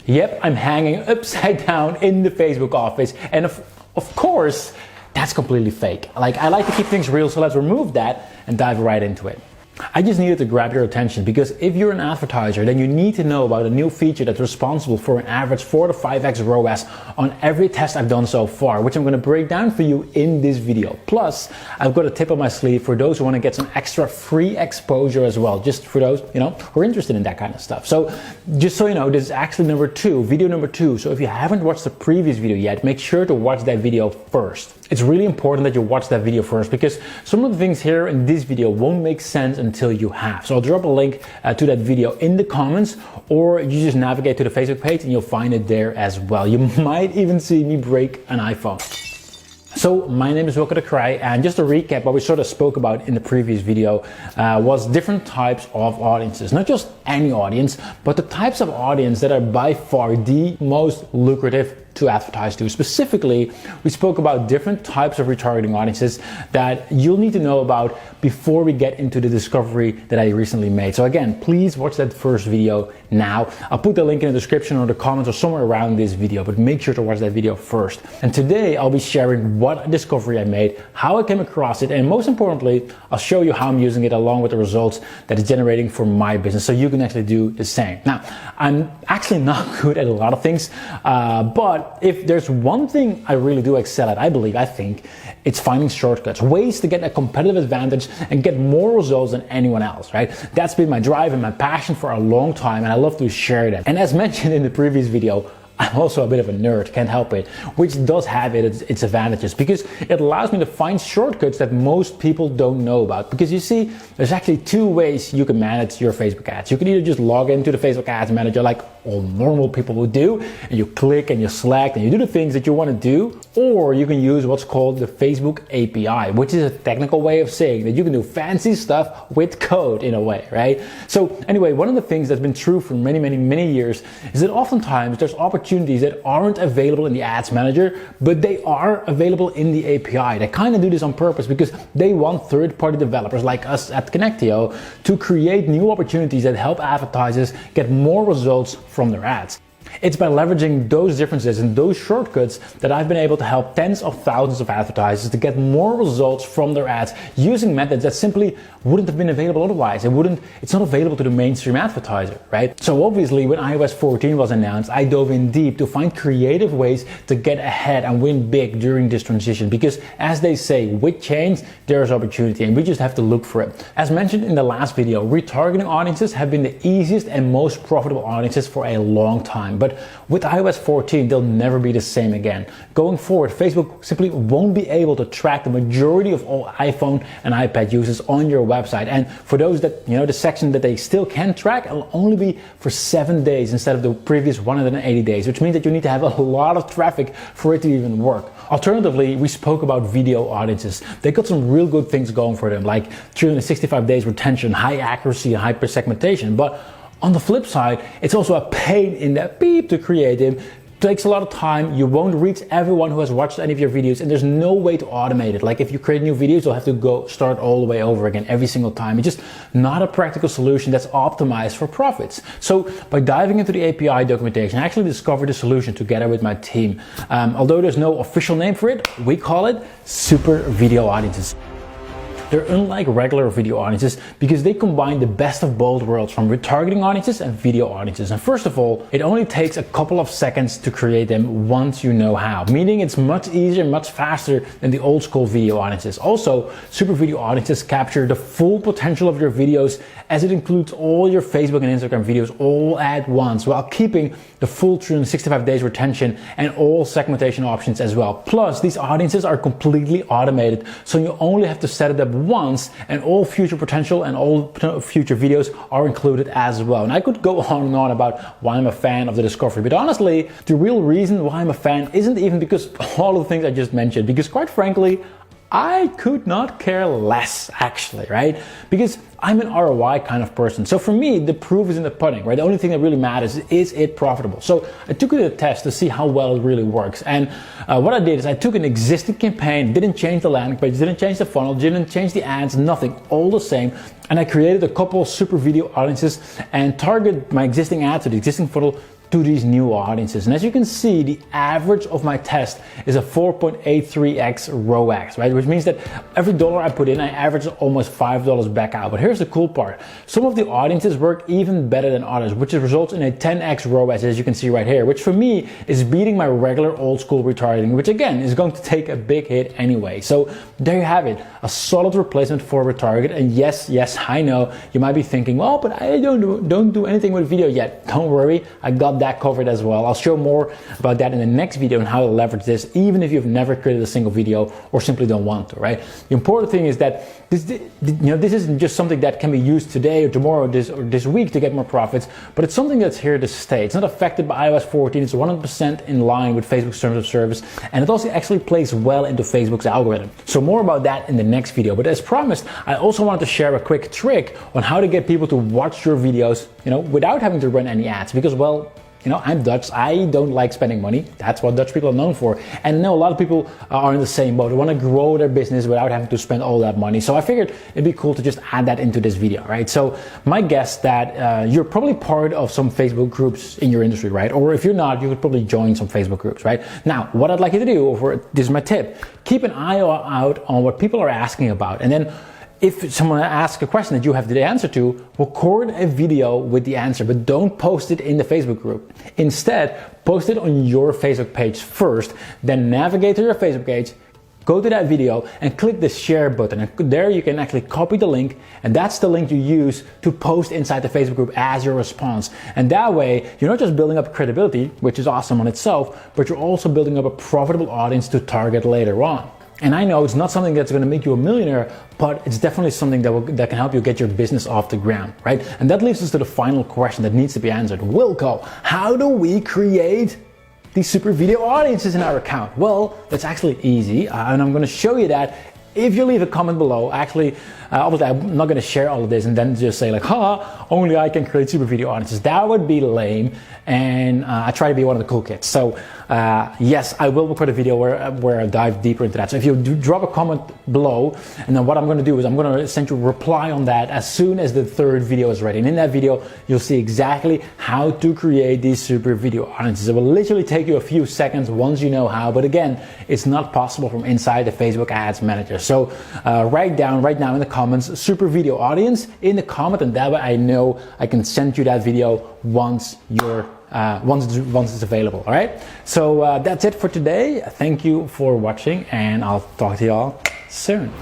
Yep, I'm hanging upside down in the Facebook office, and of course, that's completely fake. Like, I like to keep things real, so let's remove that and dive right into it. I just needed to grab your attention because if you're an advertiser, then you need to know about a new feature that's responsible for an average 4 to 5x ROAS on every test I've done so far, which I'm going to break down for you in this video. Plus, I've got a tip up my sleeve for those who want to get some extra free exposure as well, just for those, who are interested in that kind of stuff. So, just so you know, this is actually video number two. So if you haven't watched the previous video yet, make sure to watch that video first. It's really important that you watch that video first because some of the things here in this video won't make sense until you have. So I'll drop a link to that video in the comments, or you just navigate to the Facebook page and you'll find it there as well. You might even see me break an iPhone. So my name is Wilke de Krij, and just to recap what we sort of spoke about in the previous video was different types of audiences. Not just any audience, but the types of audience that are by far the most lucrative to advertise to. Specifically, we spoke about different types of retargeting audiences that you'll need to know about before we get into the discovery that I recently made. So again, please watch that first video now. I'll put the link in the description or the comments or somewhere around this video, but make sure to watch that video first. And today I'll be sharing what discovery I made, how I came across it, and most importantly, I'll show you how I'm using it along with the results that it's generating for my business so you can actually do the same. Now, I'm actually not good at a lot of things, but if there's one thing I really do excel at, I think, it's finding shortcuts, ways to get a competitive advantage and get more results than anyone else, right? That's been my drive and my passion for a long time, and I love to share that. And as mentioned in the previous video, I'm also a bit of a nerd, can't help it, which does have its advantages because it allows me to find shortcuts that most people don't know about. Because you see, there's actually two ways you can manage your Facebook ads. You can either just log into the Facebook Ads Manager like all normal people would do, and you click and you select and you do the things that you want to do, or you can use what's called the Facebook API, which is a technical way of saying that you can do fancy stuff with code in a way, right? So anyway, one of the things that's been true for many years is that oftentimes there's opportunities that aren't available in the Ads Manager, but they are available in the API. They kind of do this on purpose because they want third-party developers like us at CONNECTIO to create new opportunities that help advertisers get more results from their ads. It's by leveraging those differences and those shortcuts that I've been able to help tens of thousands of advertisers to get more results from their ads using methods that simply wouldn't have been available otherwise. It's not available to the mainstream advertiser, right? So obviously when iOS 14 was announced, I dove in deep to find creative ways to get ahead and win big during this transition because as they say, with change, there's opportunity and we just have to look for it. As mentioned in the last video, retargeting audiences have been the easiest and most profitable audiences for a long time. But with iOS 14, they'll never be the same again. Going forward, Facebook simply won't be able to track the majority of all iPhone and iPad users on your website. And for those that, the section that they still can track, it'll only be for 7 days instead of the previous 180 days, which means that you need to have a lot of traffic for it to even work. Alternatively, we spoke about video audiences. They got some real good things going for them, like 365 days retention, high accuracy, and hyper segmentation. But on the flip side, it's also a pain in the beep to create them. It takes a lot of time. You won't reach everyone who has watched any of your videos, and there's no way to automate it. Like if you create new videos, you'll have to go start all the way over again every single time. It's just not a practical solution that's optimized for profits. So by diving into the API documentation, I actually discovered a solution together with my team. Although there's no official name for it, we call it super video audiences. They're unlike regular video audiences because they combine the best of both worlds from retargeting audiences and video audiences. And first of all, it only takes a couple of seconds to create them once you know how, meaning it's much easier, much faster than the old school video audiences. Also, super video audiences capture the full potential of your videos as it includes all your Facebook and Instagram videos all at once while keeping the full 365 days retention and all segmentation options as well. Plus, these audiences are completely automated, so you only have to set it up once and all future potential and all future videos are included as well. And I could go on and on about why I'm a fan of the discovery, but honestly, the real reason why I'm a fan isn't even because all of the things I just mentioned, because quite frankly, I could not care less actually, right? Because I'm an ROI kind of person. So for me, the proof is in the pudding, right? The only thing that really matters is it profitable. So I took it to a test to see how well it really works. And what I did is I took an existing campaign, didn't change the landing page, didn't change the funnel, didn't change the ads, nothing, all the same. And I created a couple super video audiences and targeted my existing ads to the existing funnel to these new audiences. And as you can see, the average of my test is a 4.83x ROAS, right? Which means that every dollar I put in, I average almost $5 back out. But here's the cool part. Some of the audiences work even better than others, which results in a 10x ROAS, as you can see right here, which for me is beating my regular old school retargeting, which again is going to take a big hit anyway. So there you have it, a solid replacement for retarget. And yes, I know you might be thinking, well, but I don't do anything with video yet. Don't worry, I got that covered as well. I'll show more about that in the next video and how to leverage this, even if you've never created a single video or simply don't want to, right? The important thing is that this isn't just something that can be used today or tomorrow or this week to get more profits, but it's something that's here to stay. It's not affected by iOS 14. It's 100% in line with Facebook's terms of service, and it also actually plays well into Facebook's algorithm. So more about that in the next video. But as promised, I also wanted to share a quick trick on how to get people to watch your videos, without having to run any ads. Because, well, I'm Dutch. I don't like spending money. That's what Dutch people are known for. And I know a lot of people are in the same boat. They want to grow their business without having to spend all that money. So I figured it'd be cool to just add that into this video, right? So my guess that you're probably part of some Facebook groups in your industry, right? Or if you're not, you could probably join some Facebook groups, right? Now, what I'd like you to do, this is my tip, keep an eye out on what people are asking about. And then if someone asks a question that you have the answer to, record a video with the answer, but don't post it in the Facebook group. Instead, post it on your Facebook page first, then navigate to your Facebook page, go to that video and click the share button. And there you can actually copy the link, and that's the link you use to post inside the Facebook group as your response. And that way, you're not just building up credibility, which is awesome on itself, but you're also building up a profitable audience to target later on. And I know it's not something that's going to make you a millionaire, but it's definitely something that can help you get your business off the ground, right? And that leads us to the final question that needs to be answered. Wilco, how do we create these super video audiences in our account? Well, that's actually easy, and I'm going to show you that if you leave a comment below. Actually, obviously I'm not going to share all of this and then just say like, only I can create super video audiences. That would be lame, and I try to be one of the cool kids. So yes, I will record a video where I dive deeper into that. So if you do drop a comment below, and then what I'm going to do is I'm going to send you a reply on that as soon as the third video is ready. And in that video, you'll see exactly how to create these super video audiences. It will literally take you a few seconds once you know how, but again, it's not possible from inside the Facebook Ads Manager. So write down right now in the comments super video audience in the comment, and that way I know I can send you that video once it's available. All right, so that's it for today. Thank you for watching, and I'll talk to you all soon.